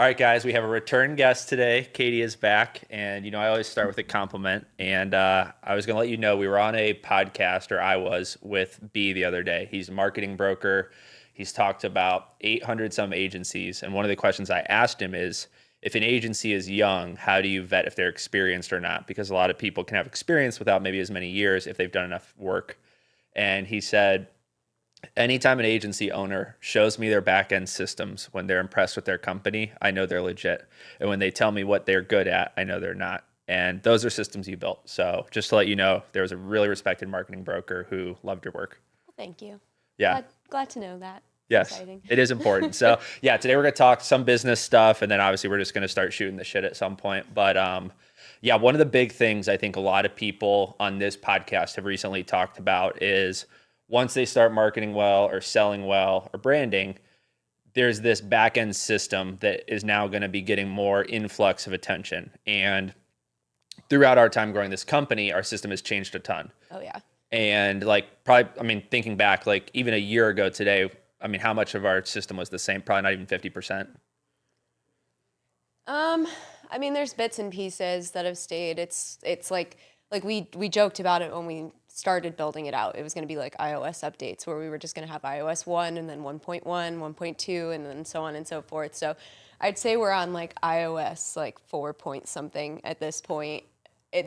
All right, guys, we have a return guest today. Katie is back, and I always start with a compliment. And I was going to let you know we were on a podcast, or I was, with B the other day. He's a marketing broker. He's talked about 800 some agencies, and one of the questions I asked him is, if an agency is young, how do you vet if they're experienced or not? Because a lot of people can have experience without maybe as many years if they've done enough work. And he said, anytime an agency owner shows me their back end systems when they're impressed with their company, I know they're legit. And when they tell me what they're good at, I know they're not. And those are systems you built. So just to let you know, there was a really respected marketing broker who loved your work. Well, thank you. Yeah. Glad to know that. Yes, Exciting. it is important. So yeah, today we're going to talk some business stuff, and then obviously we're just going to start shooting the shit at some point. But yeah, one of the big things I think a lot of people on this podcast have recently talked about is once they start marketing well or selling well or branding, there's this back end system that is now going to be getting more influx of attention. And throughout our time growing this company, our system has changed a ton. Oh yeah. And like probably, I mean, thinking back, like even a year ago today, I mean, how much of our system was the same? Probably not even 50%. I mean, there's bits and pieces that have stayed. It's like we joked about it when we started building it out. It was going to be like iOS updates where we were just going to have iOS 1 and then 1.1, 1.2, and then so on and so forth. So I'd say we're on like iOS like 4 point something at this point.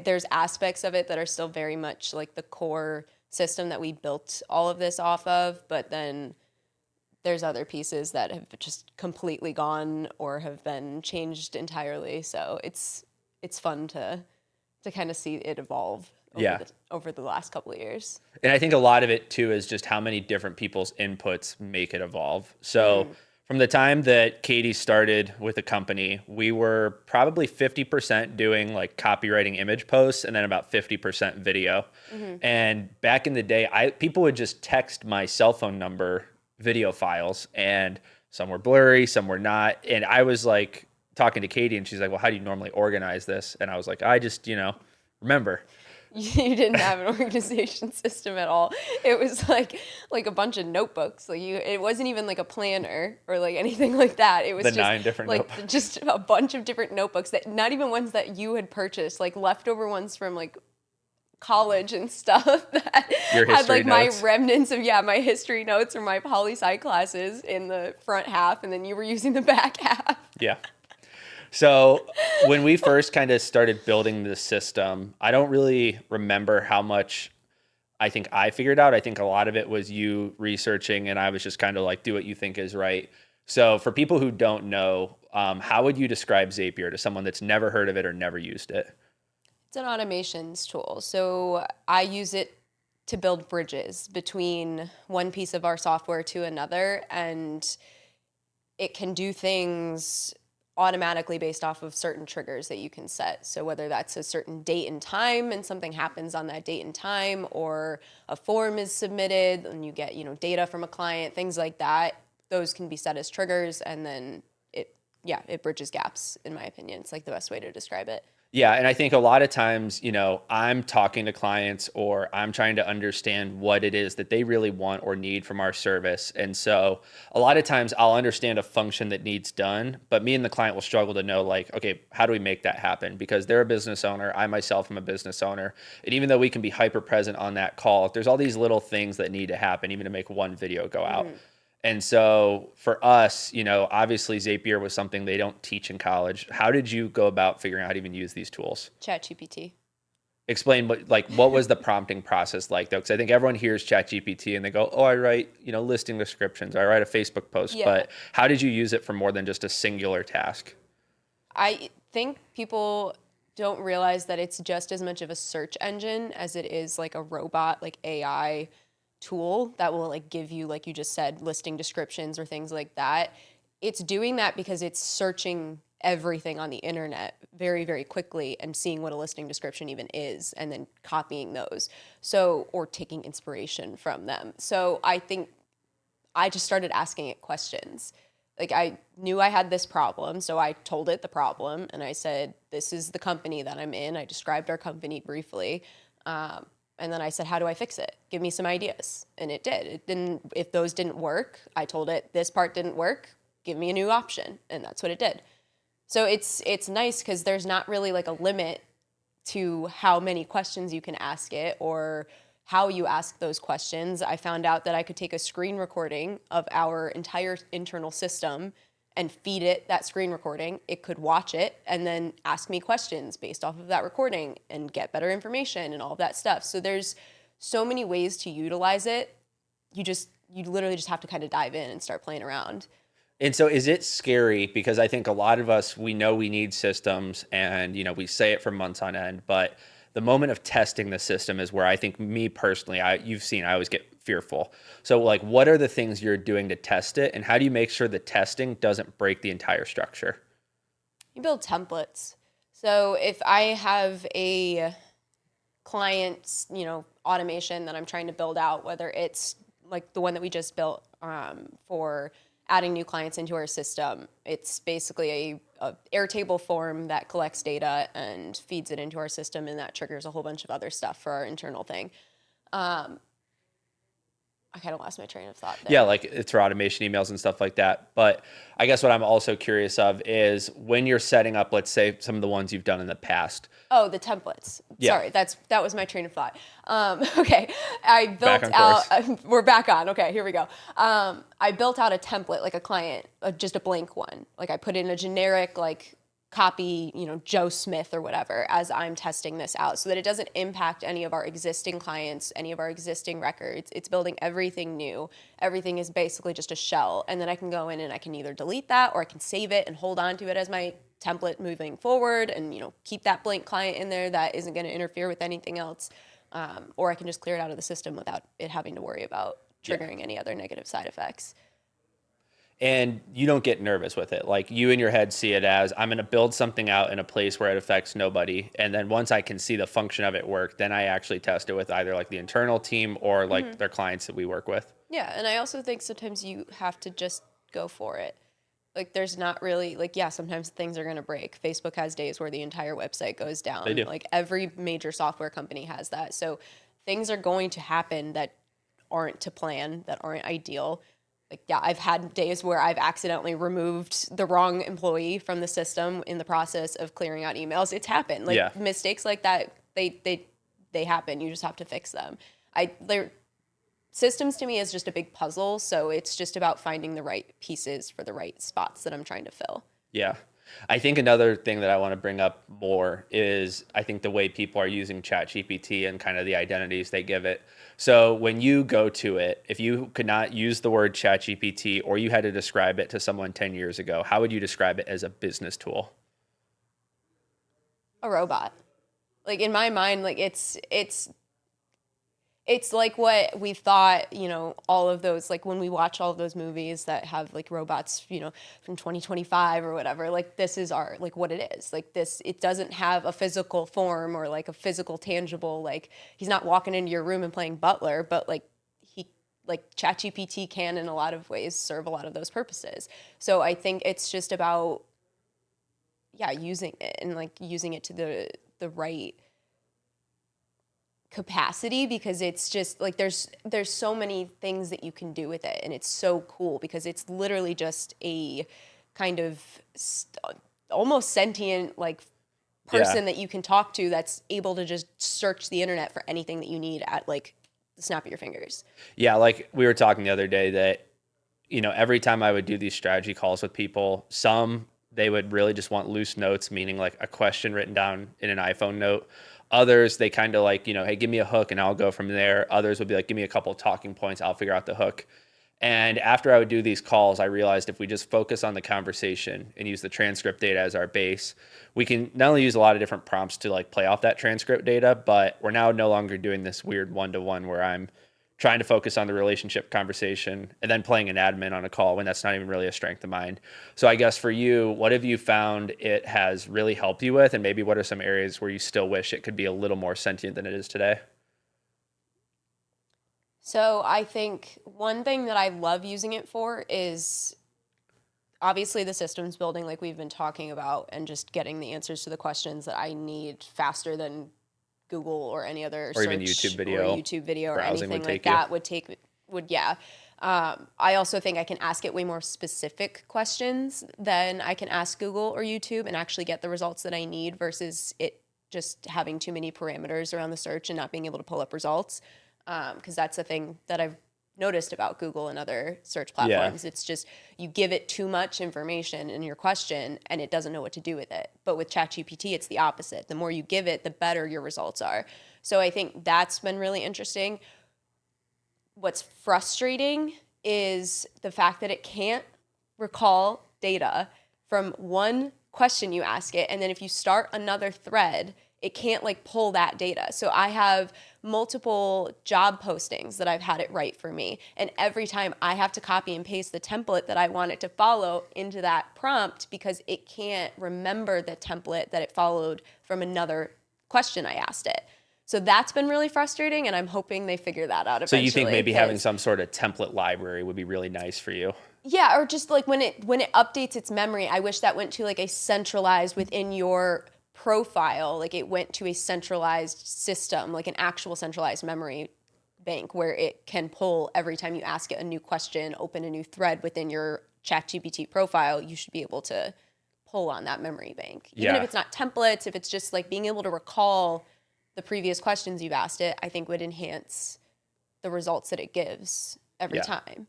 There's aspects of it that are still very much like the core system that we built all of this off of, but then there's other pieces that have just completely gone or have been changed entirely. So it's fun to kind of see it evolve over the last couple of years. And I think a lot of it too is just how many different people's inputs make it evolve. So from the time that Katie started with the company, we were probably 50% doing like copywriting image posts and then about 50% video. And back in the day, people would just text my cell phone number video files, and some were blurry, some were not. And I was like talking to Katie, and she's like, well, how do you normally organize this? And I was like, I just, remember. You didn't have an organization system at all. It was like a bunch of notebooks. It wasn't even like a planner or like anything like that. It was just 9 different like notebooks. just a bunch of different notebooks that not even ones that you had purchased, like leftover ones from like college and stuff that had like notes. my remnants of my history notes or my poli-sci classes in the front half, and then you were using the back half. Yeah. So when we first kind of started building the system, I don't really remember how much I think I figured out. I think a lot of it was you researching, and I was just kind of like, do what you think is right. So for people who don't know, how would you describe Zapier to someone that's never heard of it or never used it? It's an automations tool. So I use it to build bridges between one piece of our software to another, and it can do things automatically based off of certain triggers that you can set. So whether that's a certain date and time and something happens on that date and time, or a form is submitted and you get, data from a client, things like that, those can be set as triggers, and then it bridges gaps, in my opinion. It's like the best way to describe it. Yeah, and I think a lot of times, I'm talking to clients or I'm trying to understand what it is that they really want or need from our service. And so a lot of times I'll understand a function that needs done, but me and the client will struggle to know like, okay, how do we make that happen? Because they're a business owner. I myself am a business owner. And even though we can be hyper present on that call, there's all these little things that need to happen even to make one video go out. And so for us, obviously Zapier was something they don't teach in college. How did you go about figuring out how to even use these tools? ChatGPT. Explain what was the prompting process like though? Because I think everyone hears ChatGPT and they go, oh, I write, listing descriptions. I write a Facebook post. Yeah. But how did you use it for more than just a singular task? I think people don't realize that it's just as much of a search engine as it is like a robot, like AI tool that will like give you, like you just said, listing descriptions or things like that. It's doing that because it's searching everything on the internet very, very quickly and seeing what a listing description even is and then copying those. So, or taking inspiration from them. So I think I just started asking it questions. Like I knew I had this problem, so I told it the problem and I said, this is the company that I'm in. I described our company briefly. And then I said, how do I fix it? Give me some ideas. And it did. It didn't. If those didn't work, I told it, this part didn't work. Give me a new option. And that's what it did. So it's nice because there's not really like a limit to how many questions you can ask it or how you ask those questions. I found out that I could take a screen recording of our entire internal system and feed it that screen recording. It could watch it and then ask me questions based off of that recording and get better information and all of that stuff. So there's so many ways to utilize it. You literally just have to kind of dive in and start playing around. And so is it scary? Because I think a lot of us, we know we need systems and, we say it for months on end, but the moment of testing the system is where I think me personally, you've seen, I always get fearful. So like, what are the things you're doing to test it? And how do you make sure the testing doesn't break the entire structure? You build templates. So if I have a client's, automation that I'm trying to build out, whether it's like the one that we just built for adding new clients into our system, it's basically a Airtable form that collects data and feeds it into our system, and that triggers a whole bunch of other stuff for our internal thing. I kind of lost my train of thought Yeah, there. like it's for automation emails and stuff like that. But I guess what I'm also curious of is when you're setting up, let's say some of the ones you've done in the past. Oh, the templates. Yeah. Sorry, that was my train of thought. Okay, I Back built on out. course. We're back on. Okay, here we go. I built out a template, like a client, just a blank one. Like I put in a generic like copy, Joe Smith or whatever, as I'm testing this out, so that it doesn't impact any of our existing clients, any of our existing records. It's building everything new. Everything is basically just a shell, and then I can go in and I can either delete that or I can save it and hold on to it as my template moving forward, and keep that blank client in there that isn't going to interfere with anything else, or I can just clear it out of the system without it having to worry about Yeah. triggering any other negative side effects. And you don't get nervous with it. Like you in your head see it as I'm going to build something out in a place where it affects nobody. And then once I can see the function of it work, then I actually test it with either like the internal team or like their clients that we work with. Yeah, and I also think sometimes you have to just go for it. Like there's not really like, yeah, sometimes things are going to break. Facebook has days where the entire website goes They down. do. Like every major software company has that. So things are going to happen that aren't to plan, that aren't ideal. Like, yeah, I've had days where I've accidentally removed the wrong employee from the system in the process of clearing out emails. It's happened. Like Yeah. mistakes like that, they happen. You just have to fix them. They're systems to me is just a big puzzle, so it's just about finding the right pieces for the right spots that I'm trying to fill. Yeah. I think another thing that I want to bring up more is I think the way people are using ChatGPT and kind of the identities they give it. So when you go to it, if you could not use the word ChatGPT or you had to describe it to someone 10 years ago, how would you describe it as a business tool? A robot. Like in my mind, like it's like what we thought, all of those, like when we watch all of those movies that have like robots, from 2025 or whatever, like this is like what it is. Like this, it doesn't have a physical form or like a physical tangible, like he's not walking into your room and playing butler, but like ChatGPT can in a lot of ways serve a lot of those purposes. So I think it's just about, yeah, using it and like using it to the right capacity, because it's just like there's so many things that you can do with it, and it's so cool because it's literally just a kind of almost sentient like Yeah. person that you can talk to that's able to just search the internet for anything that you need at like the snap of your fingers. Yeah. Like we were talking the other day that, every time I would do these strategy calls with people, some they would really just want loose notes, meaning like a question written down in an iPhone note. Others, they kind of like, hey, give me a hook and I'll go from there. Others would be like, give me a couple of talking points, I'll figure out the hook. And after I would do these calls, I realized if we just focus on the conversation and use the transcript data as our base, we can not only use a lot of different prompts to like play off that transcript data, but we're now no longer doing this weird one-to-one where I'm trying to focus on the relationship conversation and then playing an admin on a call when that's not even really a strength of mine. So I guess for you, what have you found it has really helped you with? And maybe what are some areas where you still wish it could be a little more sentient than it is today? So I think one thing that I love using it for is obviously the systems building, like we've been talking about, and just getting the answers to the questions that I need faster than Google or any other Or search even YouTube or video YouTube video or browsing anything would like take you. that would yeah. I also think I can ask it way more specific questions than I can ask Google or YouTube and actually get the results that I need versus it just having too many parameters around the search and not being able to pull up results. Because that's the thing that I've noticed about Google and other search Yeah. platforms. It's just you give it too much information in your question and it doesn't know what to do with it. But with ChatGPT, it's the opposite. The more you give it, the better your results are. So I think that's been really interesting. What's frustrating is the fact that it can't recall data from one question you ask it. And then if you start another thread, it can't like pull that data. So I have multiple job postings that I've had it write for me. And every time I have to copy and paste the template that I want it to follow into that prompt because it can't remember the template that it followed from another question I asked it. So that's been really frustrating, and I'm hoping they figure that out So eventually. you think maybe having some sort of template library would be really nice for you? Yeah, or just like when it updates its memory, I wish that went to like a centralized within your profile, like it went to a centralized system, like an actual centralized memory bank where it can pull every time you ask it a new question, open a new thread within your ChatGPT profile, you should be able to pull on that memory bank. Even if it's not templates, if it's just like being able to recall the previous questions you've asked it, I think would enhance the results that it gives every Yeah. time.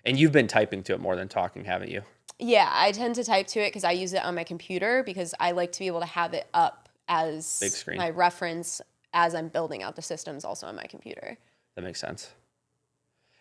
And you've been typing to it more than talking, haven't you? Yeah, I tend to type to it because I use it on my computer because I like to be able to have it up as Big screen. my reference as I'm building out the systems also on my computer. That makes sense.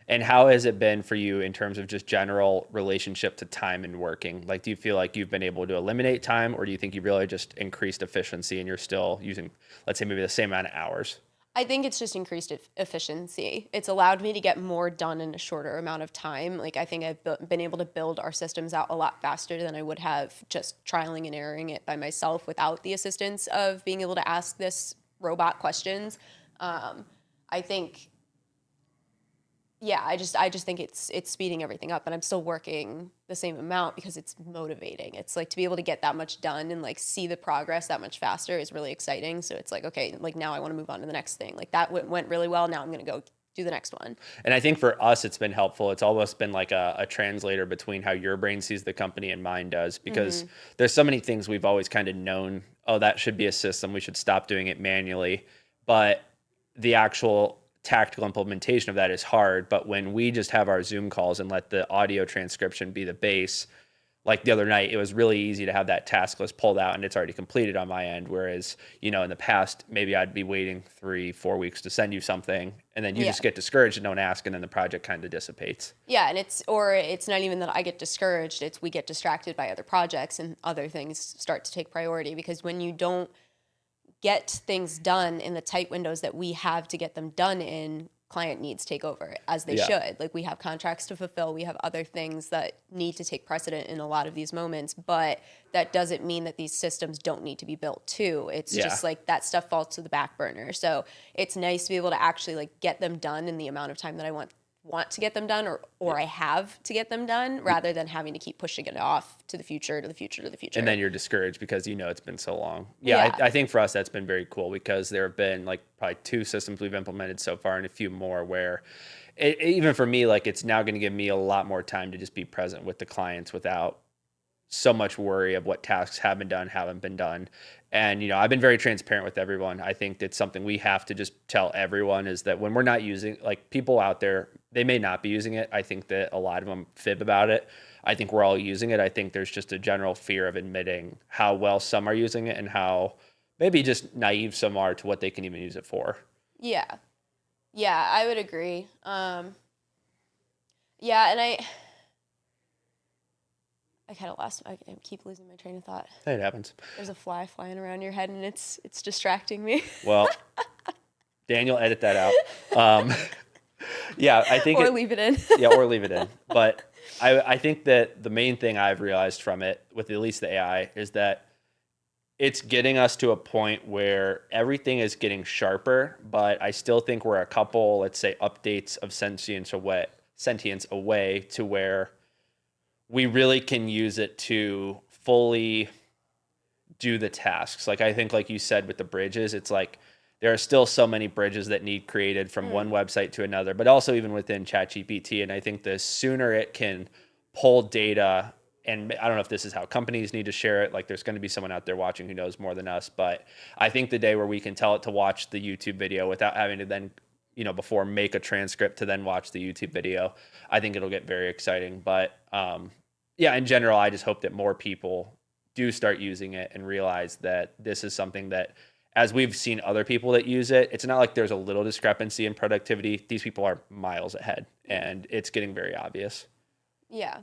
And how has it been for you in terms of just general relationship to time and working? Like, do you feel like you've been able to eliminate time, or do you think you really just increased efficiency and you're still using, let's say, maybe the same amount of hours? I think it's just increased efficiency. It's allowed me to get more done in a shorter amount of time. Like I think I've been able to build our systems out a lot faster than I would have just trialing and erroring it by myself without the assistance of being able to ask this robot questions. I think, yeah, I just think it's speeding everything up, and I'm still working the same amount because it's motivating. It's like to be able to get that much done and like see the progress that much faster is really exciting. So it's like, okay, like now I want to move on to the next thing. Like that went really well. Now I'm going to go do the next one. And I think for us, it's been helpful. It's almost been like a translator between how your brain sees the company and mine does, because there's so many things we've always kind of known, oh, that should be a system. We should stop doing it manually. But the actual tactical implementation of that is hard. But when we just have our Zoom calls and let the audio transcription be the base, like the other night, it was really easy to have that task list pulled out and it's already completed on my end. Whereas, in the past, maybe I'd be waiting 3-4 weeks to send you something and then you just get discouraged and don't ask, and then the project kind of dissipates. Yeah, and it's not even that I get discouraged, it's we get distracted by other projects and other things start to take priority, because when you don't get things done in the tight windows that we have to get them done in, client needs take over as they should. Like we have contracts to fulfill, we have other things that need to take precedent in a lot of these moments, but that doesn't mean that these systems don't need to be built too. It's just like that stuff falls to the back burner. So it's nice to be able to actually like get them done in the amount of time that I want to get them done, or I have to get them done, rather than having to keep pushing it off to the future, to the future, to the future. And then you're discouraged because it's been so long. Yeah. I think for us that's been very cool, because there have been like probably 2 systems we've implemented so far and a few more where even for me, like it's now going to give me a lot more time to just be present with the clients without so much worry of what tasks have been done, haven't been done. And, I've been very transparent with everyone. I think that's something we have to just tell everyone, is that when we're not using, like people out there, they may not be using it. I think that a lot of them fib about it. I think we're all using it. I think there's just a general fear of admitting how well some are using it and how maybe just naive some are to what they can even use it for. Yeah. Yeah, I would agree. Yeah, and I kind of I keep losing my train of thought. Hey, it happens. There's a fly flying around your head and it's distracting me. Well, Daniel, edit that out. Yeah, I think or leave it in. Yeah, or leave it in. But I think that the main thing I've realized from it, with at least the AI, is that it's getting us to a point where everything is getting sharper, but I still think we're a couple, let's say, updates of sentience away to where we really can use it to fully do the tasks. Like I think, like you said, with the bridges, it's like there are still so many bridges that need created from one website to another, but also even within ChatGPT. And I think the sooner it can pull data, and I don't know if this is how companies need to share it. Like there's going to be someone out there watching who knows more than us, but I think the day where we can tell it to watch the YouTube video without having to then, before make a transcript to then watch the YouTube video, I think it'll get very exciting. But yeah, in general, I just hope that more people do start using it and realize that this is something that, as we've seen other people that use it, it's not like there's a little discrepancy in productivity. These people are miles ahead, and it's getting very obvious. Yeah.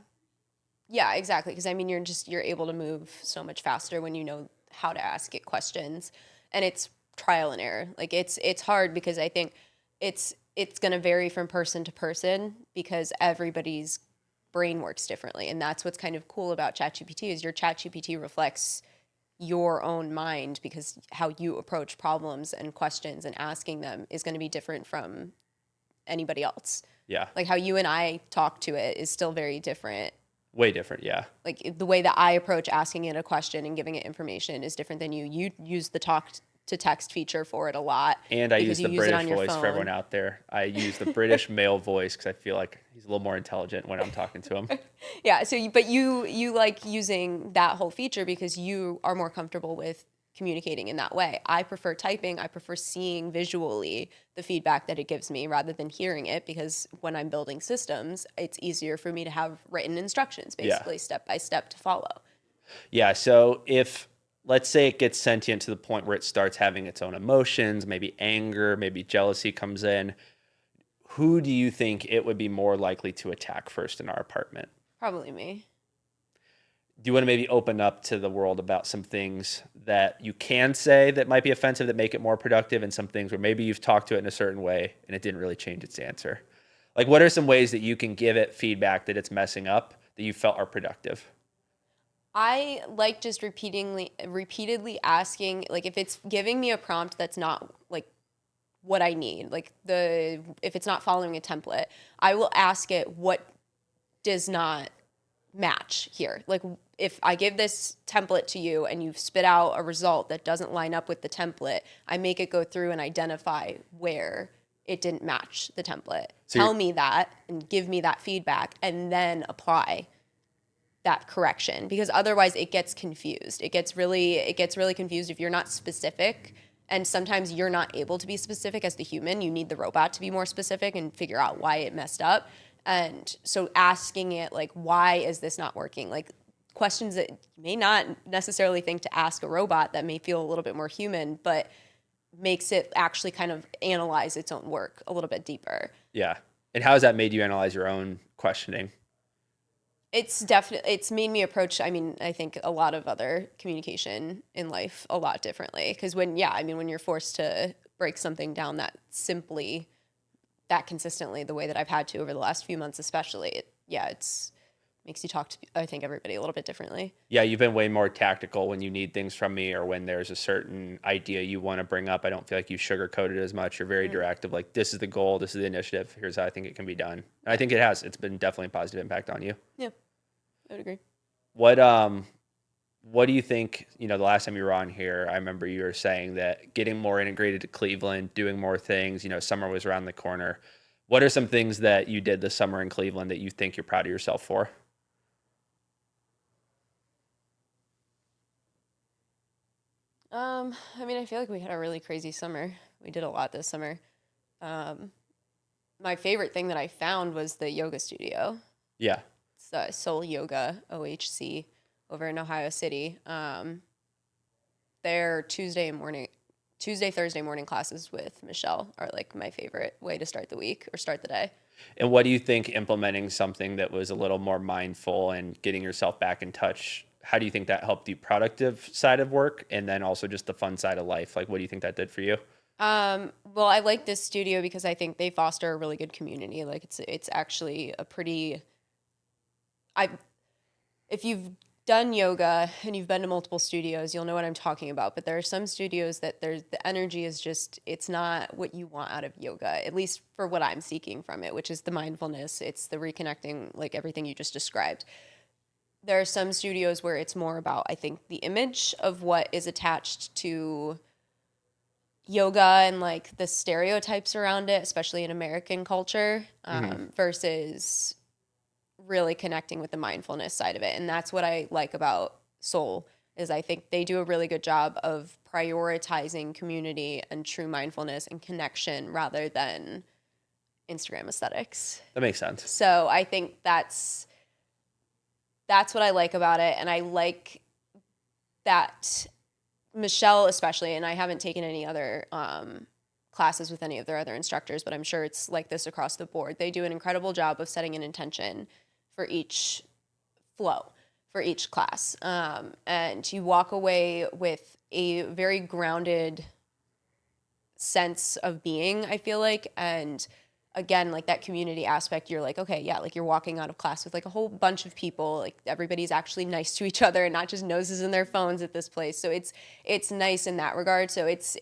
Yeah, exactly. Because I mean, you're able to move so much faster when you know how to ask it questions, and it's trial and error. Like it's hard because I think it's going to vary from person to person because everybody's brain works differently, and that's what's kind of cool about ChatGPT is your ChatGPT reflects your own mind because how you approach problems and questions and asking them is going to be different from anybody else. Yeah. Like how you and I talk to it is still very different. Way different. Yeah. Like the way that I approach asking it a question and giving it information is different than you. You use the talk to text feature for it a lot. And I use because the you use it British on your voice for everyone phone. out there. I use the British male voice because I feel like he's a little more intelligent when I'm talking to him. Yeah. So, but you like using that whole feature because you are more comfortable with communicating in that way. I prefer typing. I prefer seeing visually the feedback that it gives me rather than hearing it because when I'm building systems, it's easier for me to have written instructions, Yeah. basically step by step to follow. Yeah. So if, let's say it gets sentient to the point where it starts having its own emotions, maybe anger, maybe jealousy comes in, who do you think it would be more likely to attack first in our apartment? Probably me. Do you want to maybe open up to the world about some things that you can say that might be offensive that make it more productive, and some things where maybe you've talked to it in a certain way and it didn't really change its answer? Like, what are some ways that you can give it feedback that it's messing up that you felt are productive? I like just repeatedly asking, like if it's giving me a prompt that's not like what I need, like if it's not following a template, I will ask it what does not match here. Like if I give this template to you and you spit out a result that doesn't line up with the template, I make it go through and identify where it didn't match the template. So Tell me that and give me that feedback and then apply that correction because otherwise it gets confused. It gets really confused if you're not specific, and sometimes you're not able to be specific as the human. You need the robot to be more specific and figure out why it messed up. And so asking it like why is this not working? Like questions that you may not necessarily think to ask a robot that may feel a little bit more human, but makes it actually kind of analyze its own work a little bit deeper. yeah. And how has that made you analyze your own questioning? It's made me approach, I mean, I think a lot of other communication in life a lot differently because when you're forced to break something down that consistently the way that I've had to over the last few months especially, it's makes you talk to I think everybody a little bit differently. Yeah, you've been way more tactical when you need things from me or when there's a certain idea you want to bring up. I don't feel like you sugarcoat it as much. You're very direct of like, this is the goal, this is the initiative, here's how I think it can be done. And I think it has. It's been definitely a positive impact on you. Yeah, I would agree. What do you think, the last time you were on here, I remember you were saying that getting more integrated to Cleveland, doing more things, summer was around the corner. What are some things that you did this summer in Cleveland that you think you're proud of yourself for? I mean, I feel like we had a really crazy summer. We did a lot this summer. Um, my favorite thing that I found was the yoga studio. Yeah. It's Soul Yoga OHC over in Ohio City. Their Thursday morning classes with Michelle are like my favorite way to start the week or start the day. And what do you think implementing something that was a little more mindful and getting yourself back in touch, how do you think that helped the productive side of work and then also just the fun side of life? Like, what do you think that did for you? Well, I like this studio because I think they foster a really good community. Like it's actually a pretty I if you've done yoga and you've been to multiple studios, you'll know what I'm talking about. But there are some studios that the energy is just it's not what you want out of yoga, at least for what I'm seeking from it, which is the mindfulness, it's the reconnecting, like everything you just described. There are some studios where it's more about, I think, the image of what is attached to yoga and like the stereotypes around it, especially in American culture, versus really connecting with the mindfulness side of it. And that's what I like about Soul is I think they do a really good job of prioritizing community and true mindfulness and connection rather than Instagram aesthetics. That makes sense. So I think that's what I like about it. And I like that Michelle especially, and I haven't taken any other classes with any of their other instructors, but I'm sure it's like this across the board. They do an incredible job of setting an intention for each flow, for each class. And you walk away with a very grounded sense of being, I feel like. And again, like that community aspect, you're like, okay, yeah, like you're walking out of class with like a whole bunch of people, like everybody's actually nice to each other and not just noses in their phones at this place. So it's nice in that regard. So it's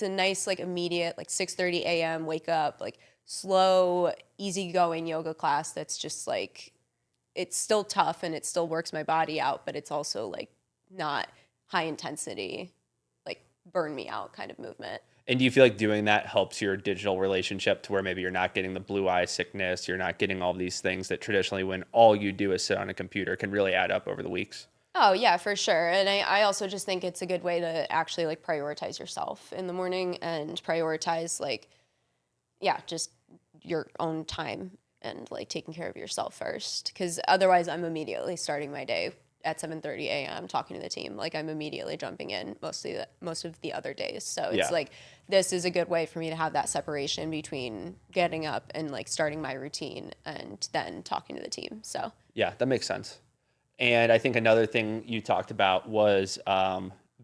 a nice like immediate like 6:30 a.m. wake up, like slow, easygoing yoga class that's just like it's still tough and it still works my body out, but it's also like not high intensity, like burn me out kind of movement. And do you feel like doing that helps your digital relationship to where maybe you're not getting the blue eye sickness, you're not getting all these things that traditionally when all you do is sit on a computer can really add up over the weeks? Oh yeah, for sure. And I also just think it's a good way to actually like prioritize yourself in the morning and prioritize like, yeah, just your own time and like taking care of yourself first. Cause otherwise I'm immediately starting my day at 7:30 a.m. talking to the team. Like I'm immediately jumping in most of the other days. So it's Yeah. like this is a good way for me to have that separation between getting up and like starting my routine and then talking to the team. So Yeah, that makes sense. And I think another thing you talked about was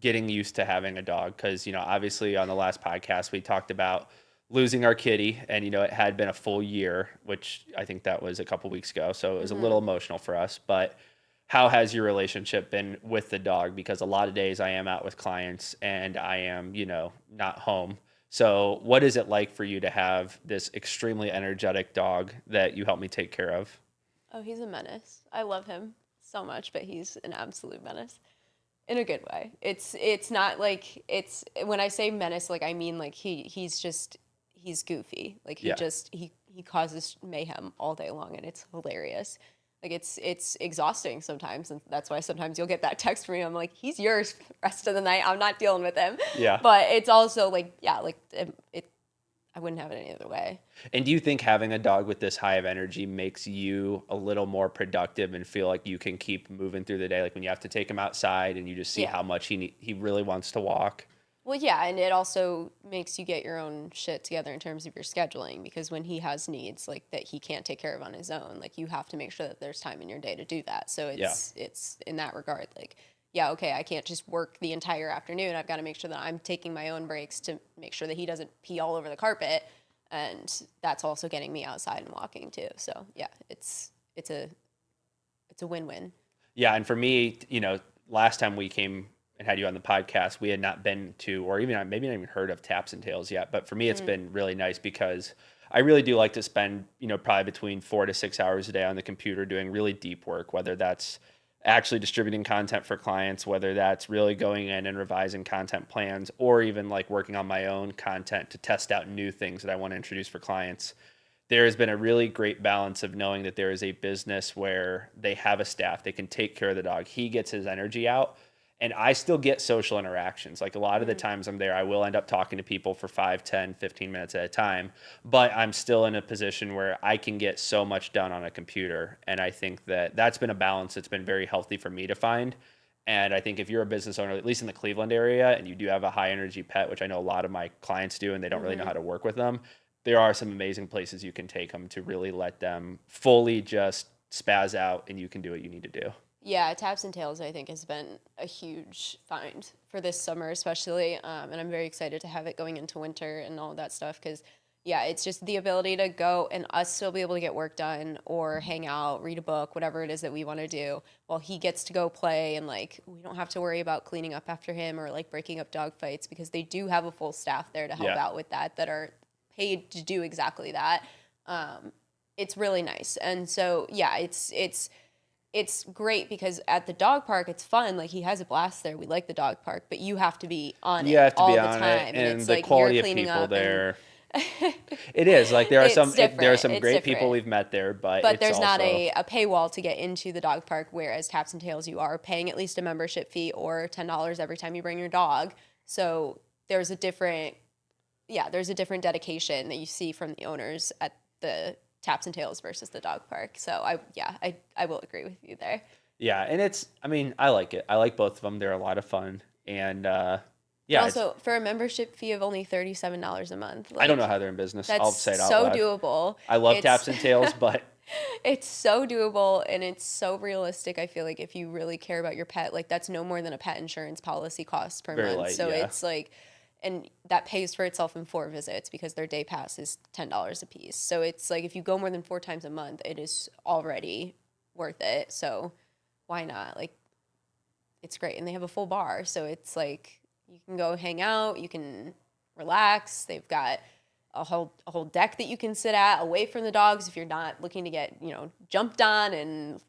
getting used to having a dog. Because, obviously on the last podcast, we talked about losing our kitty. And, it had been a full year, which I think that was a couple weeks ago. So it was a little emotional for us. But how has your relationship been with the dog? Because a lot of days I am out with clients and I am, not home. So what is it like for you to have this extremely energetic dog that you help me take care of? oh, he's a menace. I love him so much, but he's an absolute menace in a good way. It's not like it's when I say menace, like I mean like he's goofy. Like Yeah. he causes mayhem all day long, and it's hilarious. Like it's exhausting sometimes, and that's why sometimes you'll get that text from me. I'm like, he's yours for the rest of the night. I'm not dealing with him. Yeah. But it's also like yeah, like it I wouldn't have it any other way. And do you think having a dog with this high of energy makes you a little more productive and feel like you can keep moving through the day? Like when you have to take him outside and you just see Yeah. how much he really wants to walk. Well, yeah, and it also makes you get your own shit together in terms of your scheduling because when he has needs like that he can't take care of on his own, like you have to make sure that there's time in your day to do that. So Yeah. it's in that regard like yeah, okay, I can't just work the entire afternoon. I've got to make sure that I'm taking my own breaks to make sure that he doesn't pee all over the carpet and that's also getting me outside and walking too. So, yeah, it's a win-win. Yeah. And for me, last time we came and had you on the podcast, we had not been to, or even maybe not even heard of Taps and Tails yet. But for me, it's been really nice because I really do like to spend, probably between 4 to 6 hours a day on the computer doing really deep work, whether that's actually distributing content for clients, whether that's really going in and revising content plans, or even like working on my own content to test out new things that I want to introduce for clients. There has been a really great balance of knowing that there is a business where they have a staff, they can take care of the dog. He gets his energy out, and I still get social interactions. Like a lot of the times I'm there, I will end up talking to people for 5, 10, 15 minutes at a time, but I'm still in a position where I can get so much done on a computer. And I think that that's been a balance that's been very healthy for me to find. And I think if you're a business owner, at least in the Cleveland area, and you do have a high energy pet, which I know a lot of my clients do, and they don't really know how to work with them, there are some amazing places you can take them to really let them fully just spaz out and you can do what you need to do. Yeah, Taps and Tails, I think, has been a huge find for this summer, especially. And I'm very excited to have it going into winter and all of that stuff because, yeah, it's just the ability to go and us still be able to get work done or hang out, read a book, whatever it is that we want to do, while he gets to go play. And, like, we don't have to worry about cleaning up after him or, like, breaking up dog fights because they do have a full staff there to help Yeah. out with that are paid to do exactly that. It's really nice. And so, yeah, it's great because at the dog park it's fun. Like he has a blast there. We like the dog park, but you have to be on You it have to be all the on it, time, and and it's the like you're quality of cleaning people up and there. It is like there are it's there are different. some It's great people different. we've met there, but But it's there's not also a paywall to get into the dog park, whereas Taps and Tails, you are paying at least a membership fee or $10 every time you bring your dog. So there's a different, there's a different dedication that you see from the owners at the Taps and Tails versus the dog park. So I will agree with you there. yeah, and it's I mean I like it. I like both of them. They're a lot of fun, and And yeah, it's also for a membership fee of only $37 a month, I don't like know how they're in business. that's I'll say it out so loud. doable. I love It's Taps and Tails, but it's so doable and it's so realistic. I feel like if you really care about your pet, like that's no more than a pet insurance policy costs per very month. light. So Yeah, it's like, and that pays for itself in 4 visits because their day pass is $10 a piece. So it's like if you go more than 4 times a month, it is already worth it. So why not? Like it's great. And they have a full bar. So it's like you can go hang out, you can relax. They've got a whole deck that you can sit at away from the dogs if you're not looking to get, jumped on and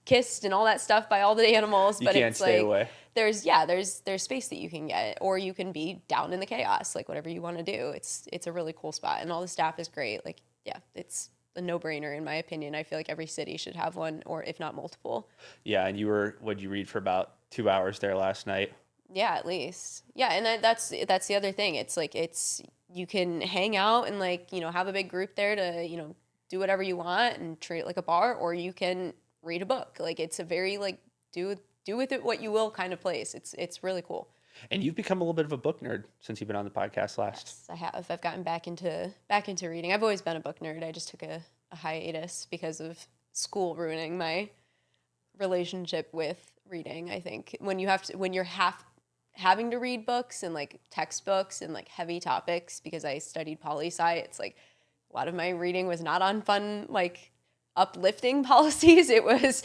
kissed and all that stuff by all the animals. you But can't it's stay like away. there's space that you can get, or you can be down in the chaos, like whatever you want to do. It's a really cool spot and all the staff is great. Like, yeah, it's a no-brainer in my opinion. I feel like every city should have one, or if not multiple. Yeah, and what'd you read for about 2 hours there last night? Yeah, at least. Yeah, and that's the other thing. It's like you can hang out and like, have a big group there to, do whatever you want and treat it like a bar, or you can read a book. Like it's a very like do with it what you will kind of place. It's really cool. And you've become a little bit of a book nerd since you've been on the podcast last. Yes, I have. I've gotten back into reading. I've always been a book nerd. I just took a hiatus because of school ruining my relationship with reading. I think when you're having to read books and like textbooks and like heavy topics, because I studied poli sci, it's like a lot of my reading was not on fun like uplifting policies. It was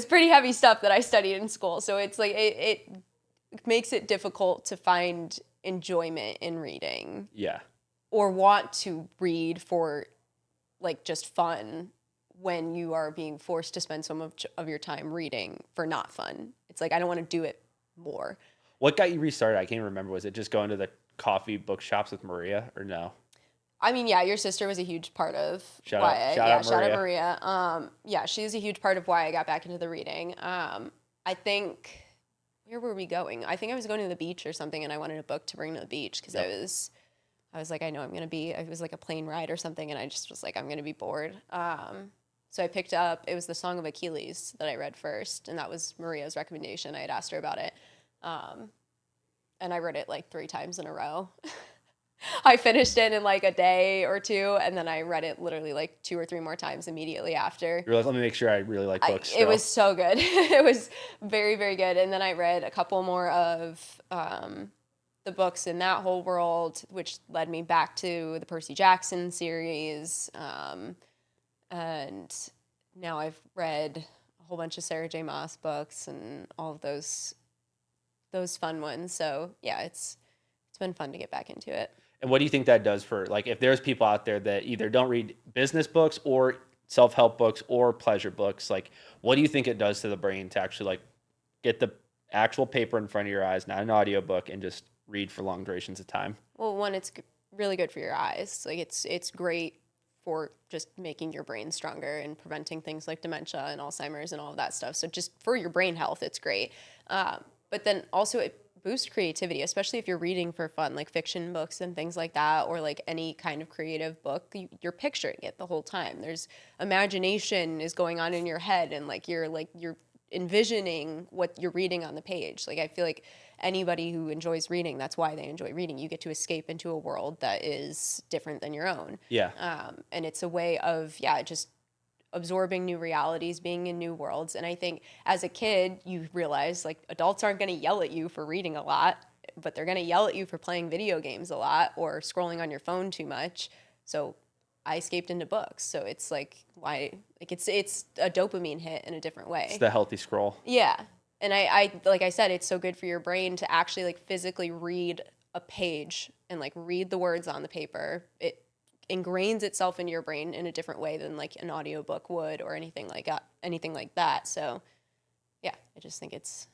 pretty heavy stuff that I studied in school. So it's like it makes it difficult to find enjoyment in reading Yeah. or want to read for like just fun when you are being forced to spend so much of your time reading for not fun. It's like I don't want to do it more. What got you restarted? I can't remember. Was it just going to the coffee bookshops with Maria or no? I mean, yeah, your sister was a huge part of Shout why. out, shout Yeah, out shout out Maria. Maria. Yeah, she's a huge part of why I got back into the reading. I think where were we going? I think I was going to the beach or something, and I wanted a book to bring to the beach because Yep. I was like, I know I'm gonna be. It was like a plane ride or something, and I just was like, I'm gonna be bored. So I picked up. It was the Song of Achilles that I read first, and that was Maria's recommendation. I had asked her about it, and I read it like 3 times in a row. I finished it in like a day or two, and then I read it literally like 2 or 3 more times immediately after. You're like, let me make sure I really like books It still. was so good. It was very, very good. And then I read a couple more of the books in that whole world, which led me back to the Percy Jackson series. And now I've read a whole bunch of Sarah J. Maas books and all of those fun ones. So yeah, it's been fun to get back into it. And what do you think that does for, like, if there's people out there that either don't read business books or self-help books or pleasure books, like, what do you think it does to the brain to actually, like, get the actual paper in front of your eyes, not an audiobook, and just read for long durations of time? Well, one, it's really good for your eyes. Like it's great for just making your brain stronger and preventing things like dementia and Alzheimer's and all of that stuff. So just for your brain health, it's great. But then also it boosts creativity, especially if you're reading for fun, like fiction books and things like that, or like any kind of creative book. You're picturing it the whole time. There's imagination is going on in your head, and you're envisioning what you're reading on the page. Like I feel like anybody who enjoys reading, that's why they enjoy reading. You get to escape into a world that is different than your own. Yeah. And it's a way of, just absorbing new realities, being in new worlds. And I think as a kid, you realize like adults aren't going to yell at you for reading a lot, but they're going to yell at you for playing video games a lot or scrolling on your phone too much. So I escaped into books. So it's like why, like it's a dopamine hit in a different way. It's the healthy scroll. Yeah. And I like I said, it's so good for your brain to actually like physically read a page and like read the words on the paper. It ingrains itself into your brain in a different way than like an audiobook would or anything like that. So yeah, I just think it's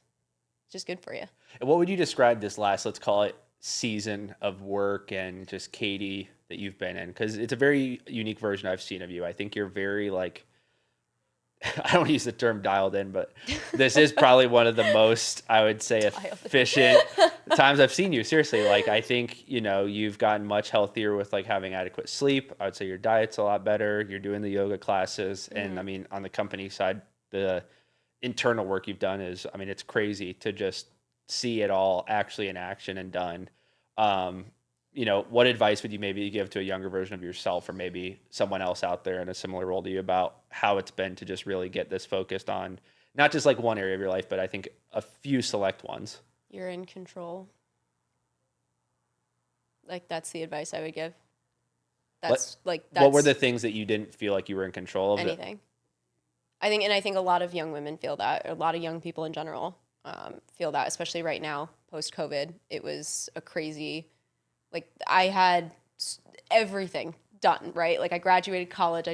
just good for you. And what would you describe this last, let's call it, season of work and just Katie that you've been in? Because it's a very unique version I've seen of you. I think you're very like, I don't use the term dialed in, but this is probably one of the most, I would say, efficient times I've seen you. Seriously, like I think, you've gotten much healthier with like having adequate sleep. I would say your diet's a lot better. You're doing the yoga classes. And I mean, on the company side, the internal work you've done is, I mean, it's crazy to just see it all actually in action and done. Um, what advice would you maybe give to a younger version of yourself or maybe someone else out there in a similar role to you about how it's been to just really get this focused on not just like one area of your life, but I think a few select ones? You're in control. Like that's the advice I would give. What, That's what were the things that you didn't feel like you were in control of? anything. I think a lot of young women feel that. A lot of young people in general feel that, especially right now, post COVID. It was a crazy. Like I had everything done, right? Like I graduated college, I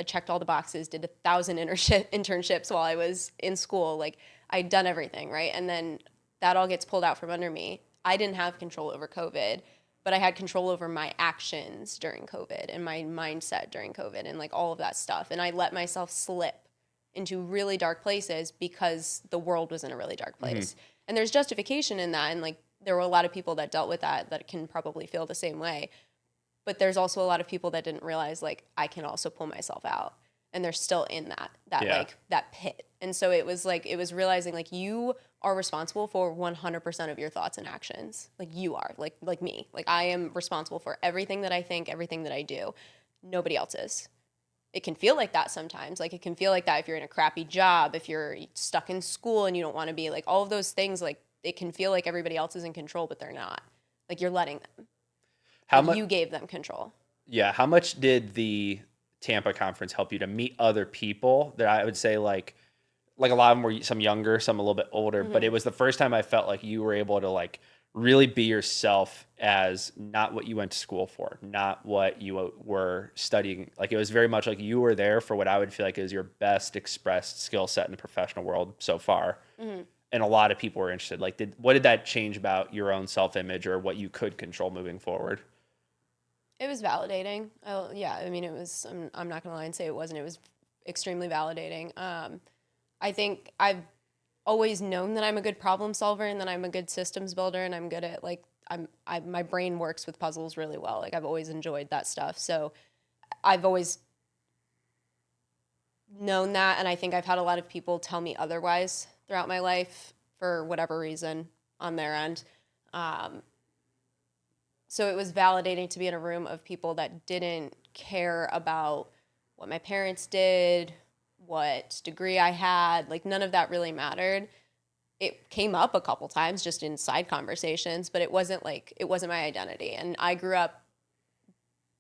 checked all the boxes, did 1,000 internships while I was in school. Like I'd done everything, right? And then that all gets pulled out from under me. I didn't have control over COVID, but I had control over my actions during COVID and my mindset during COVID and like all of that stuff. And I let myself slip into really dark places because the world was in a really dark place. And there's justification in that. And like there were a lot of people that dealt with that can probably feel the same way. But there's also a lot of people that didn't realize like I can also pull myself out. And they're still in like that pit. And so it was realizing like you are responsible for 100% of your thoughts and actions. Like you are, like me. Like I am responsible for everything that I think, everything that I do. Nobody else is. It can feel like that sometimes. Like it can feel like that if you're in a crappy job, if you're stuck in school and you don't want to be, like all of those things, like it can feel like everybody else is in control, but they're not. Like you're letting them. How Like much? you gave them control. Yeah. How much did the Tampa conference help you to meet other people that I would say like a lot of them were some younger, some a little bit older, but it was the first time I felt like you were able to like really be yourself as not what you went to school for, not what you were studying. Like it was very much like you were there for what I would feel like is your best expressed skill set in the professional world so far. And a lot of people were interested. Like what did that change about your own self-image or what you could control moving forward? It was validating. Yeah, I mean, it was, I'm not going to lie and say it wasn't. It was extremely validating. I think I've always known that I'm a good problem solver and that I'm a good systems builder and I'm good at like, my brain works with puzzles really well. Like I've always enjoyed that stuff. So I've always known that. And I think I've had a lot of people tell me otherwise throughout my life for whatever reason on their end. So it was validating to be in a room of people that didn't care about what my parents did, what degree I had. Like none of that really mattered. It came up a couple times just in side conversations, but it wasn't my identity. And I grew up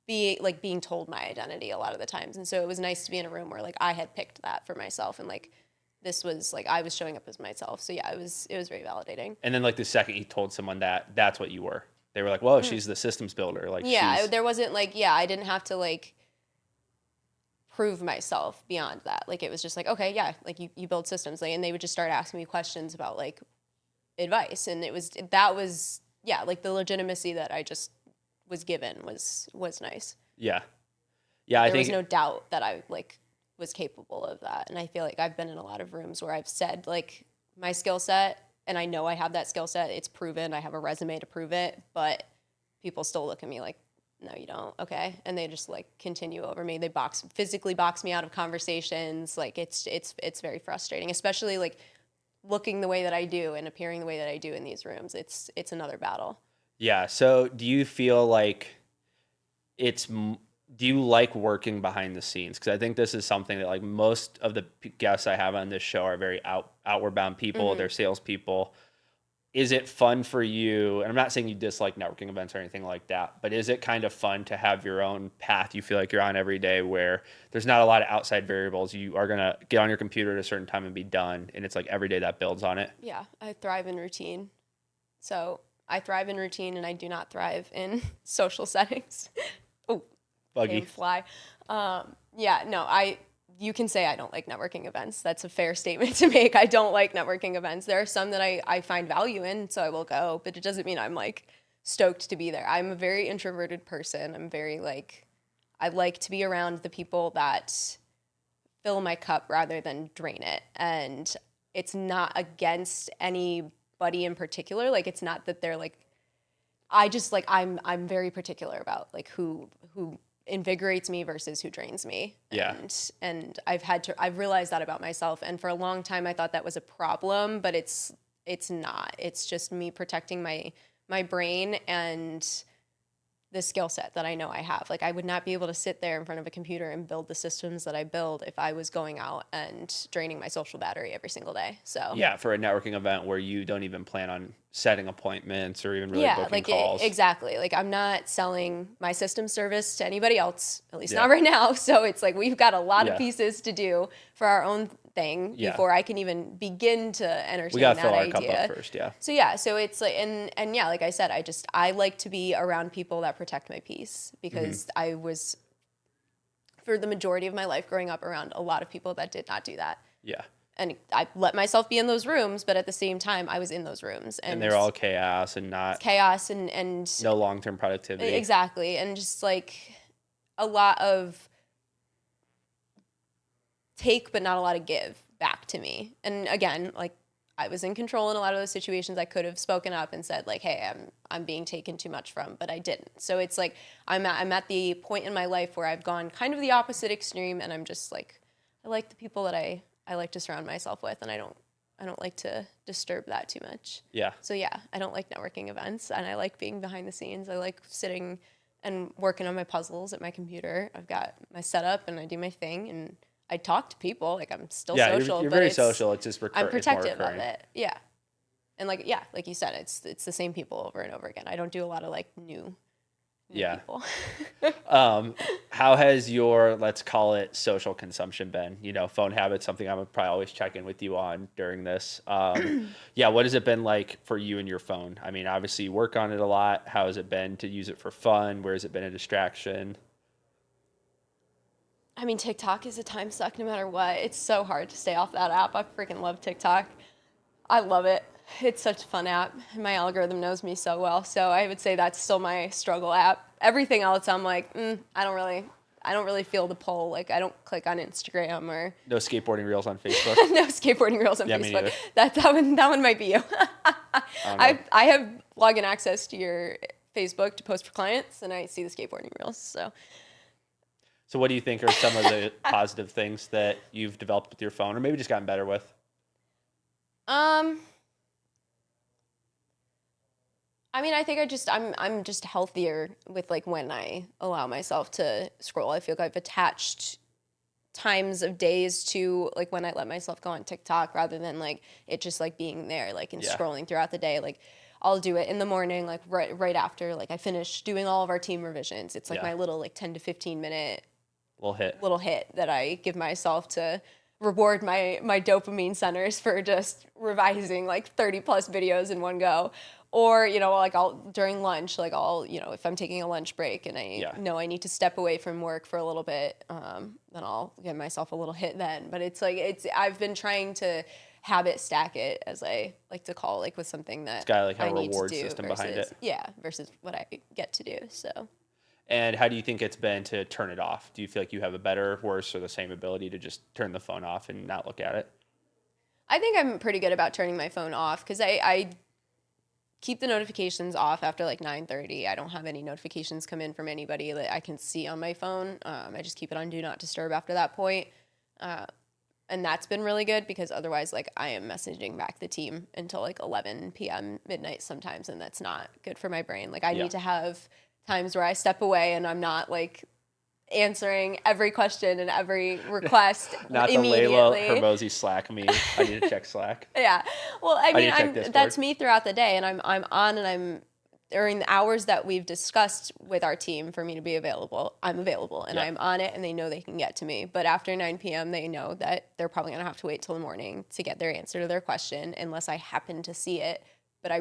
being told my identity a lot of the times. And so it was nice to be in a room where like I had picked that for myself and like this was like I was showing up as myself. So yeah, it was very validating. And then like the second you told someone that, that's what you were. They were like, "Whoa, she's the systems builder." Like Yeah, there wasn't like I didn't have to like prove myself beyond that. Like it was just like, okay, yeah, like you build systems, like, and they would just start asking me questions about like advice, and that was yeah, like the legitimacy that I just was given was nice. Yeah. Yeah, There was no doubt that I like was capable of that. And I feel like I've been in a lot of rooms where I've said like my skill set and I know I have that skill set. It's proven. I have a resume to prove it, but people still look at me like, no, you don't. Okay. And they just like continue over me. They physically box me out of conversations. Like it's very frustrating, especially like looking the way that I do and appearing the way that I do in these rooms. It's another battle. Yeah. So do you feel like do you like working behind the scenes? Because I think this is something that like most of the guests I have on this show are very outward bound people. They're salespeople. Is it fun for you? And I'm not saying you dislike networking events or anything like that, but is it kind of fun to have your own path you feel like you're on every day where there's not a lot of outside variables? You are going to get on your computer at a certain time and be done. And it's like every day that builds on it. Yeah, I thrive in routine. So I thrive in routine and I do not thrive in social settings. Oh, Buggy. fly. Yeah, no, you can say I don't like networking events. That's a fair statement to make. I don't like networking events. There are some that I find value in, so I will go, but it doesn't mean I'm like stoked to be there. I'm a very introverted person. I'm very like, I like to be around the people that fill my cup rather than drain it. And it's not against anybody in particular. Like, it's not that they're like, I just like, I'm very particular about like who invigorates me versus who drains me. Yeah. And I've realized that about myself. And for a long time I thought that was a problem, but it's not. It's just me protecting my brain and the skill set that I know I have. Like, I would not be able to sit there in front of a computer and build the systems that I build if I was going out and draining my social battery every single day. So Yeah, for a networking event where you don't even plan on setting appointments or even really yeah, booking like calls. exactly. Like, I'm not selling my system service to anybody else, at least Yeah. not right now. So it's like we've got a lot Yeah. of pieces to do for our own thing Yeah. before I can even begin to entertain We gotta that fill our idea. cup up first, yeah. So yeah, so it's like, and yeah, like I said, I like to be around people that protect my peace, because I was, for the majority of my life growing up, around a lot of people that did not do that. Yeah. And I let myself be in those rooms, but at the same time I was in those rooms, And they're all chaos and not chaos and no long-term productivity. exactly, and just like a lot of take but not a lot of give back to me. And again, like, I was in control in a lot of those situations. I could have spoken up and said like, hey, I'm being taken too much from, but I didn't. So it's like I'm at the point in my life where I've gone kind of the opposite extreme, and I'm just like, I like the people that I like to surround myself with, and I don't like to disturb that too much. Yeah. So yeah, I don't like networking events, and I like being behind the scenes. I like sitting and working on my puzzles at my computer. I've got my setup and I do my thing, and I talk to people. Like, I'm still Yeah, social, you're but very it's, social. It's just I'm it's more protective of recurring. it. Yeah. And like, yeah, like you said, it's the same people over and over again. I don't do a lot of like new Yeah. people. How has your, let's call it, social consumption been? You know, phone habits, something I'm probably always check in with you on during this. Yeah, what has it been like for you and your phone? I mean, obviously you work on it a lot. How has it been to use it for fun? Where has it been a distraction? I mean, TikTok is a time suck no matter what. It's so hard to stay off that app. I freaking love TikTok. I love it. It's such a fun app. My algorithm knows me so well. So I would say that's still my struggle app. Everything else, I'm like, I don't really feel the pull. Like, I don't click on Instagram or No skateboarding reels on Facebook? no skateboarding reels on Yeah, me Facebook. neither. That one might be you. I I have login access to your Facebook to post for clients, and I see the skateboarding reels. So what do you think are some of the positive things that you've developed with your phone, or maybe just gotten better with? I mean, I think I'm just healthier with like when I allow myself to scroll. I feel like I've attached times of days to like when I let myself go on TikTok, rather than like it just like being there, like, and Yeah. scrolling throughout the day. Like, I'll do it in the morning, like right after like I finish doing all of our team revisions. It's like Yeah. my little like 10 to 15 minute Little hit. that I give myself to reward my dopamine centers for just revising like 30 plus videos in one go. Or, you know, like during lunch, like if I'm taking a lunch break and I know I need to step away from work for a little bit, then I'll give myself a little hit then. But I've been trying to habit stack it, as I like to call, like with something that It's got like I a need to reward do system versus, behind it. yeah, versus what I get to do. So And how do you think it's been to turn it off? Do you feel like you have a better, worse, or the same ability to just turn the phone off and not look at it? I think I'm pretty good about turning my phone off, because I keep the notifications off after like 9:30. I don't have any notifications come in from anybody that I can see on my phone. I just keep it on do not disturb after that point. And that's been really good, because otherwise, like, I am messaging back the team until like 11 p.m. midnight sometimes, and that's not good for my brain. Like, I need to have times where I step away and I'm not like answering every question and every request Not the immediately. Layla Hermosi Slack meme. I need to check Slack. Yeah. Well, I mean, need to check Discord. that's me throughout the day, and I'm on, and I'm during the hours that we've discussed with our team for me to be available. I'm available, and I'm on it, and they know they can get to me. But after 9 p.m., they know that they're probably gonna have to wait till the morning to get their answer to their question, unless I happen to see it. But I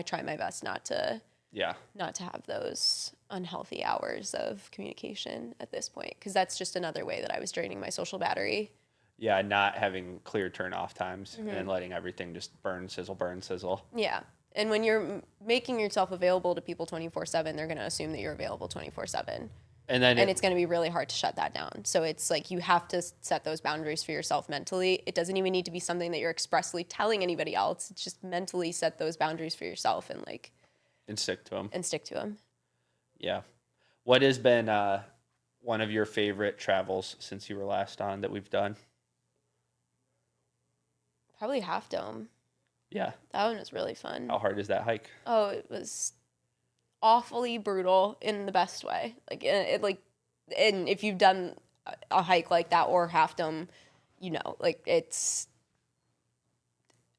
try my best not to have those unhealthy hours of communication at this point, because that's just another way that I was draining my social battery. Yeah, not having clear turn off times and letting everything just burn, sizzle. Yeah. And when you're making yourself available to people 24/7, they're going to assume that you're available 24/7. And then And it's going to be really hard to shut that down. So it's like you have to set those boundaries for yourself mentally. It doesn't even need to be something that you're expressly telling anybody else. It's just mentally set those boundaries for yourself and like and stick to them. and stick to them. Yeah. What has been one of your favorite travels since you were last on that we've done? Probably Half Dome. Yeah. That one was really fun. How hard is that hike? Oh, it was awfully brutal in the best way. Like and if you've done a hike like that or Half Dome, you know, like it's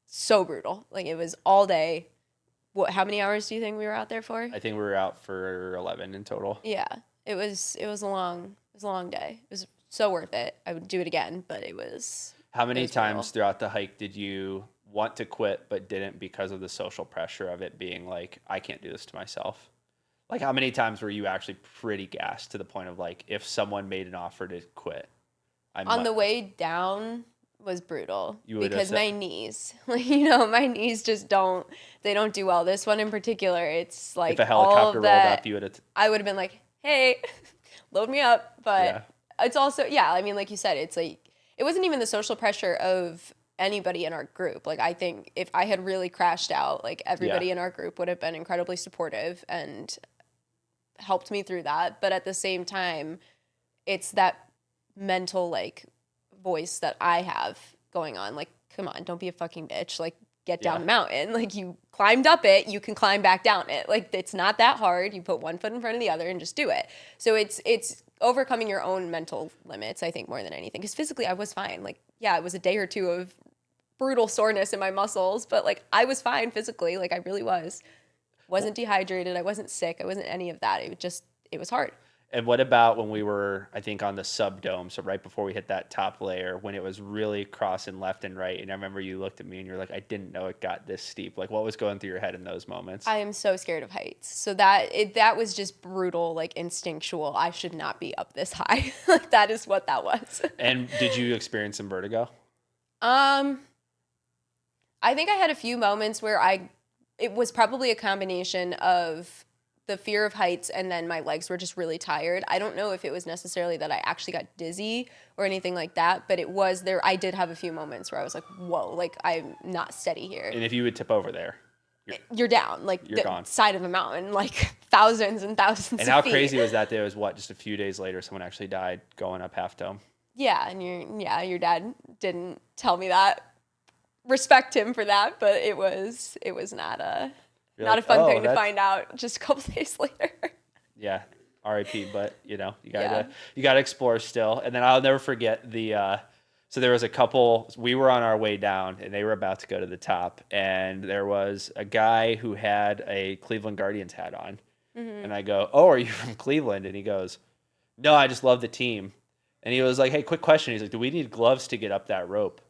so brutal. Like it was all day. How many hours do you think we were out there for? I think we were out for 11 in total. Yeah. It was a long day. It was so worth it. I would do it again, but it was How many was times brutal. throughout the hike did you want to quit but didn't because of the social pressure of it being like, I can't do this to myself? Like, how many times were you actually pretty gassed to the point of like, if someone made an offer to quit, On the way down was brutal You would have because said- my knees, like, my knees just don't do well. This one in particular, it's like if a all helicopter of rolled that, up, you would have. I would have been like, hey, load me up. But Yeah. it's also, yeah, I mean, like you said, it's like, it wasn't even the social pressure of anybody in our group. Like, I think if I had really crashed out, like everybody in our group would have been incredibly supportive and helped me through that. But at the same time, it's that mental like voice that I have going on. Like, come on, don't be a fucking bitch. Like, get down the mountain. Like, you climbed up it, you can climb back down it. Like, it's not that hard. You put one foot in front of the other and just do it. So it's overcoming your own mental limits, I think, more than anything. Because physically, I was fine. Like, yeah, it was a day or two of brutal soreness in my muscles, but like I was fine physically. Like, I really was. Wasn't dehydrated. I wasn't sick. I wasn't any of that. It was hard. And what about when we were, I think, on the subdome? So right before we hit that top layer, when it was really crossing left and right. And I remember you looked at me and you're like, I didn't know it got this steep. Like, what was going through your head in those moments? I am so scared of heights. So that was just brutal, like instinctual. I should not be up this high. Like, that is what that was. And did you experience some vertigo? I think I had a few moments where it was probably a combination of the fear of heights and then my legs were just really tired. I don't know if it was necessarily that I actually got dizzy or anything like that, but it was there. I did have a few moments where I was like, whoa, like I'm not steady here. And if you would tip over there, You're down, like you're the gone. side of a mountain, like thousands and thousands And of how feet. crazy was that? There was what, just a few days later, someone actually died going up Half Dome. Yeah, and your dad didn't tell me that. Respect him for that, but it was not a You're not like, a fun "Oh, thing to that's-" find out just a couple days later. Yeah, R.I.P. But you Yeah. gotta explore still. And then I'll never forget so there was a couple. We were on our way down, and they were about to go to the top, and there was a guy who had a Cleveland Guardians hat on, and I go, "Oh, are you from Cleveland?" And he goes, "No, I just love the team." And he was like, "Hey, quick question." He's like, "Do we need gloves to get up that rope?"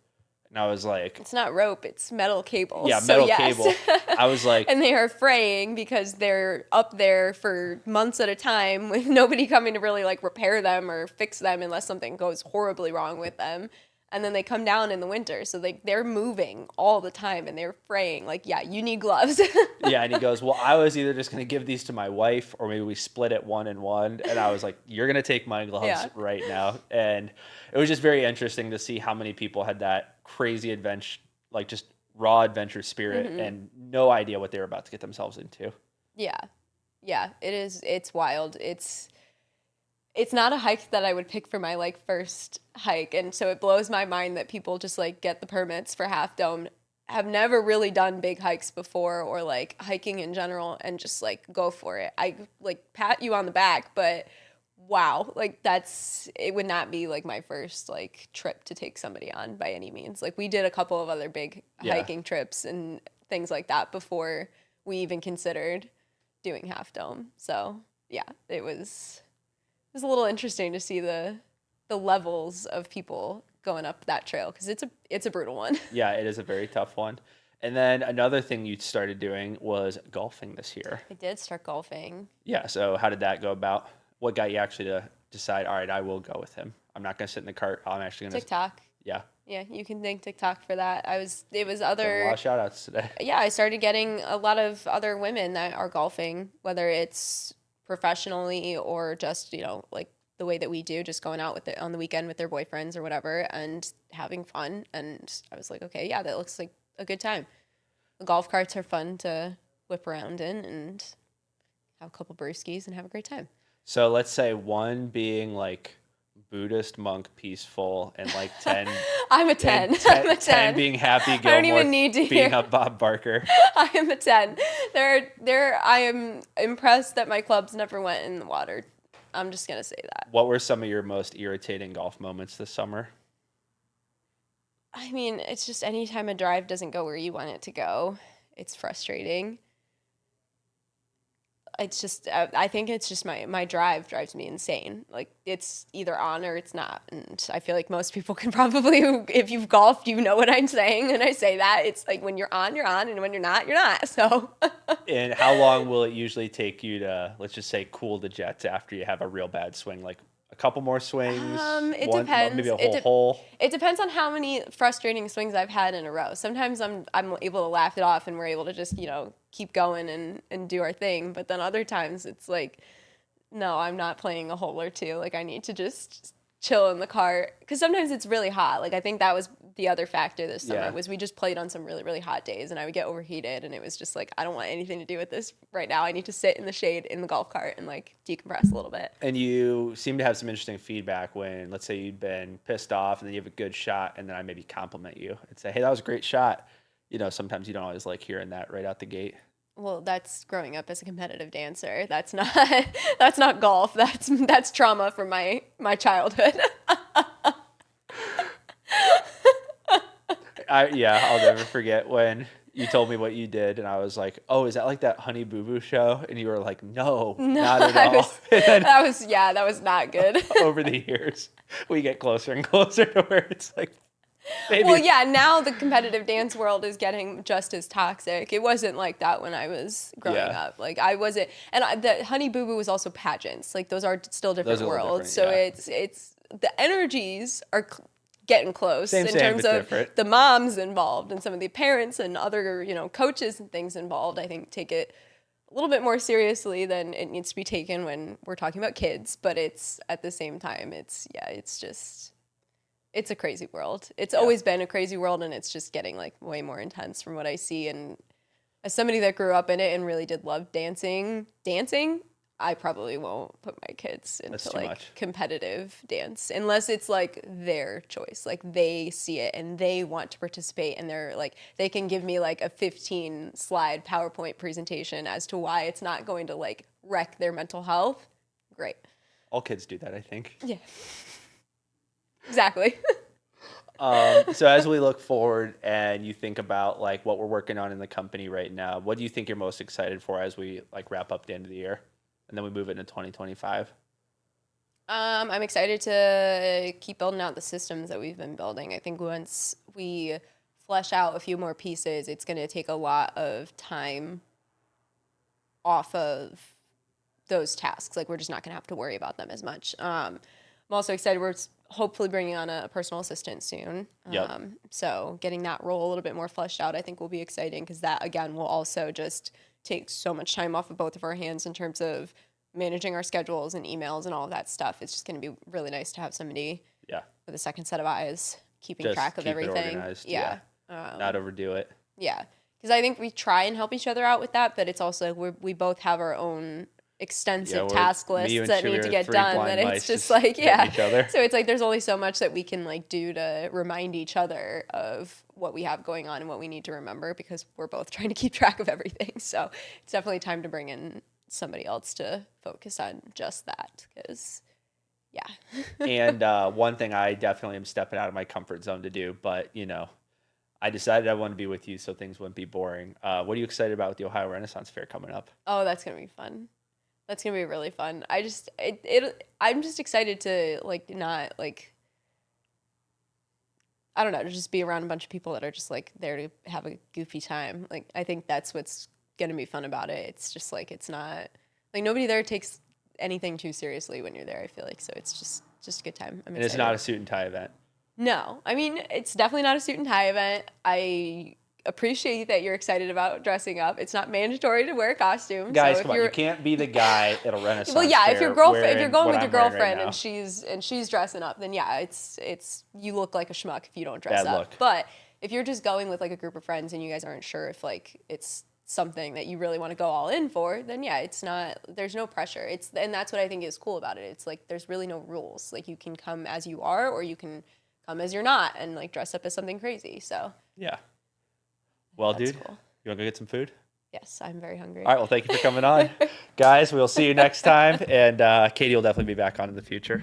And I was like, It's not rope, it's metal cables. "Yeah, so metal yes. cable." I was like, And they are fraying because they're up there for months at a time with nobody coming to really like repair them or fix them unless something goes horribly wrong with them. And then they come down in the winter, so they're moving all the time and they're fraying. Like, yeah, you need gloves. yeah, and he goes, "Well, I was either just going to give these to my wife or maybe we split it 1-1." And I was like, "You're going to take my gloves Yeah. right now." And it was just very interesting to see how many people had that crazy adventure, like just raw adventure spirit and no idea what they were about to get themselves into. Yeah. Yeah, it is. It's wild. It's not a hike that I would pick for my like first hike. And so it blows my mind that people just like get the permits for Half Dome, have never really done big hikes before or like hiking in general and just like go for it. I like pat you on the back, but wow, like it would not be like my first like trip to take somebody on by any means. Like, we did a couple of other big Yeah. hiking trips and things like that before we even considered doing Half Dome. So yeah, it was a little interesting to see the levels of people going up that trail because it's a brutal one. Yeah, it is a very tough one. And then another thing you started doing was golfing this year. I did start golfing. Yeah. So how did that go about? What got you actually to decide, all right, I will go with him. I'm not going to sit in the cart. I'm actually going to, TikTok. yeah. Yeah, you can thank TikTok for that. It was Got a lot other, of shout outs today. yeah, I started getting a lot of other women that are golfing, whether it's professionally or just, like the way that we do, just going out with it on the weekend with their boyfriends or whatever and having fun. And I was like, okay, yeah, that looks like a good time. The golf carts are fun to whip around in and have a couple brewskis and have a great time. So let's say one being like Buddhist monk peaceful and like 10 I'm a and 10. I'm a 10. being Happy I don't Gilmore even need to being hear. a Bob Barker. I am a 10. I am impressed that my clubs never went in the water. I'm just going to say that. What were some of your most irritating golf moments this summer? I mean, it's just anytime a drive doesn't go where you want it to go, it's frustrating. It's just, I think it's just my drive drives me insane. Like, it's either on or it's not. And I feel like most people can probably, if you've golfed, you know what I'm saying. And I say that. It's like when you're on, you're on. And when you're not, you're not. So. And how long will it usually take you to, let's just say, cool the jets after you have a real bad swing? Like a couple more swings? It depends. Maybe a whole hole? It depends on how many frustrating swings I've had in a row. Sometimes I'm able to laugh it off and we're able to just, keep going and do our thing. But then other times it's like, no, I'm not playing a hole or two. Like I need to just chill in the cart. Because sometimes it's really hot. Like I think that was the other factor this summer was we just played on some really, really hot days and I would get overheated and it was just like, I don't want anything to do with this right now. I need to sit in the shade in the golf cart and like decompress a little bit. And you seem to have some interesting feedback when, let's say, you'd been pissed off and then you have a good shot, and then I maybe compliment you and say, "Hey, that was a great shot." Sometimes you don't always like hearing that right out the gate. Well, that's growing up as a competitive dancer. That's not that's not golf. That's trauma from my childhood. I'll never forget when you told me what you did, and I was like, "Oh, is that like that Honey Boo Boo show?" And you were like, "No, not at all." That was not good. Over the years, we get closer and closer to where it's like, maybe. Well, yeah, now the competitive dance world is getting just as toxic. It wasn't like that when I was growing up. Like I wasn't, and the Honey Boo Boo was also pageants. Like those are still different worlds. So it's the energies are getting close in terms of different. The moms involved and some of the parents and other coaches and things involved. I think take it a little bit more seriously than it needs to be taken when we're talking about kids. But it's at the same time, it's a crazy world. It's always been a crazy world, and it's just getting like way more intense from what I see. And as somebody that grew up in it and really did love dancing, I probably won't put my kids into like competitive dance unless it's like their choice. Like they see it and they want to participate, and they're like, they can give me like a 15 slide PowerPoint presentation as to why it's not going to like wreck their mental health. Great. All kids do that, I think. Yeah. Exactly. So as we look forward and you think about like what we're working on in the company right now, what do you think you're most excited for as we like wrap up the end of the year and then we move into 2025? I'm excited to keep building out the systems that we've been building. I think once we flesh out a few more pieces, it's going to take a lot of time off of those tasks. Like we're just not going to have to worry about them as much. I'm also excited. We're hopefully bringing on a personal assistant soon. So getting that role a little bit more fleshed out, I think will be exciting because that, again, will also just take so much time off of both of our hands in terms of managing our schedules and emails and all of that stuff. It's just going to be really nice to have somebody with a second set of eyes keeping just track of everything. Not overdo it. Yeah. Because I think we try and help each other out with that, but it's also like we both have our own extensive task lists that need to get done, that it's just like so it's like there's only so much that we can like do to remind each other of what we have going on and what we need to remember, because we're both trying to keep track of everything. So it's definitely time to bring in somebody else to focus on just that, because And one thing I definitely am stepping out of my comfort zone to do, but I decided I wanted to be with you so things wouldn't be boring. What are you excited about with the Ohio Renaissance Fair coming up? Oh, that's gonna be fun. That's gonna be really fun. I'm just excited to like not like. I don't know, to just be around a bunch of people that are just like there to have a goofy time. Like, I think that's what's gonna be fun about it. It's just like, it's not like nobody there takes anything too seriously when you're there, I feel like. So it's just a good time. I'm And it's excited. not a suit and tie event. No, I mean, it's definitely not a suit and tie event. I appreciate that you're excited about dressing up. It's not mandatory to wear a costume. Guys, so come on, you can't be the guy at a Renaissance well, yeah, fair if you're going with wearing your what girlfriend I'm wearing right now. and she's dressing up, then yeah, it's you look like a schmuck if you don't dress Bad up. look. But if you're just going with like a group of friends and you guys aren't sure if like it's something that you really want to go all in for, then yeah, it's not, there's no pressure. And that's what I think is cool about it. It's like there's really no rules. Like you can come as you are or you can come as you're not and like dress up as something crazy. So Yeah. Well, that's dude, cool. you want to go get some food? Yes, I'm very hungry. All right. Well, thank you for coming on. Guys, we'll see you next time. And Katie will definitely be back on in the future.